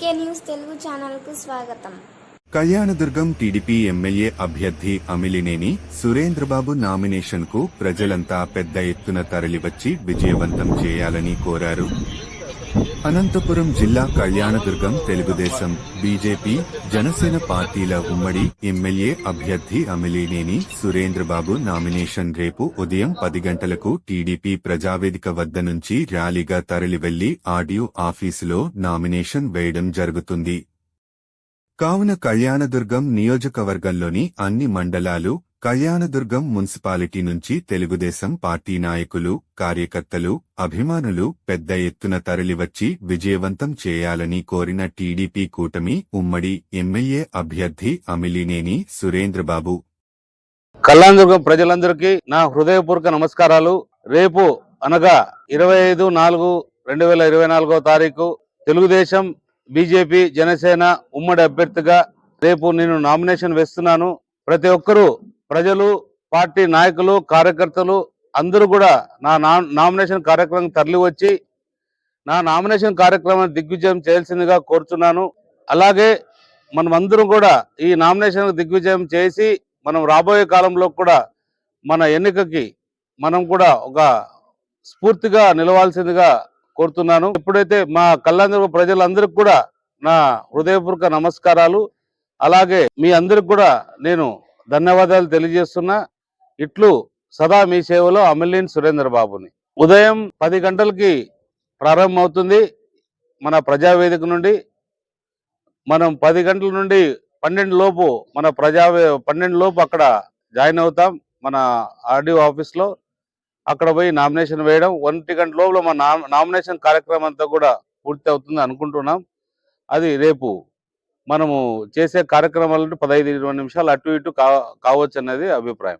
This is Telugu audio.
పీకే న్యూస్ తెలుగు ఛానల్కు స్వాగతం. కళ్యాణదుర్గం టీడీపీ ఎమ్మెల్యే అభ్యర్థి అమిలినేని సురేంద్రబాబు నామినేషన్కు ప్రజలంతా పెద్ద ఎత్తున తరలివచ్చి విజయవంతం చేయాలని కోరారు. అనంతపురం జిల్లా కళ్యాణదుర్గం తెలుగుదేశం, బీజేపీ, జనసేన పార్టీల ఉమ్మడి ఎమ్మెల్యే అభ్యర్థి అమిలినేని సురేంద్రబాబు నామినేషన్ రేపు ఉదయం 10 గంటలకు టీడీపీ ప్రజావేదిక వద్ద నుంచి ర్యాలీగా తరలివెళ్లి ఆర్డీఓ ఆఫీసులో నామినేషన్ వేయడం జరుగుతుంది. కావున కళ్యాణదుర్గం నియోజకవర్గంలోని అన్ని మండలాలు, కళ్యాణదుర్గం మున్సిపాలిటీ నుంచి తెలుగుదేశం పార్టీ నాయకులు, కార్యకర్తలు, అభిమానులు పెద్ద ఎత్తున తరలివచ్చి విజయవంతం చేయాలని కోరిన టీడీపీ కూటమి ఉమ్మడి ఎమ్మెల్యే అభ్యర్థి అమిలినేని సురేంద్రబాబు. కళ్యాణదుర్గం ప్రజలందరికీ నా హృదయపూర్వక నమస్కారాలు. రేపు అనగా 25/4/2024 తారీఖు తెలుగుదేశం, బీజేపీ, జనసేన ఉమ్మడి అభ్యర్థిగా రేపు నేను నామినేషన్ వేస్తున్నాను. ప్రతి ఒక్కరూ, ప్రజలు, పార్టీ నాయకులు, కార్యకర్తలు అందరూ కూడా నా నామినేషన్ కార్యక్రమం తరలి వచ్చి నా నామినేషన్ కార్యక్రమాన్ని దిగ్విజయం చేయాల్సిందిగా కోరుతున్నాను. అలాగే మనమందరం కూడా ఈ నామినేషన్ దిగ్విజయం చేసి మనం రాబోయే కాలంలో కూడా మన ఎన్నికకి మనం కూడా ఒక స్ఫూర్తిగా నిలవాల్సిందిగా కోరుతున్నాను. ఎప్పుడైతే మా కళ్యాణదుర్గం ప్రజలందరికీ కూడా నా హృదయపూర్వక నమస్కారాలు. అలాగే మీ అందరికి కూడా నేను ధన్యవాదాలు తెలియజేస్తున్నా. ఇట్లు సదా మీ సేవలో అమిలినేని సురేంద్రబాబుని. ఉదయం 10 గంటలకి ప్రారంభమవుతుంది మన ప్రజావేదిక నుండి. మనం 10 గంటల నుండి 12 లోపు 12 లోపు అక్కడ జాయిన్ అవుతాం మన ఆర్డీఓ ఆఫీస్లో. అక్కడ పోయి నామినేషన్ వేయడం 1 గంట లోపల మన నామినేషన్ కార్యక్రమం అంతా కూడా పూర్తి అవుతుంది అనుకుంటున్నాం. అది రేపు మనము చేసే కార్యక్రమాలు 15-20 నిమిషాలు అటు ఇటు కావచ్చు అన్నది అభిప్రాయం.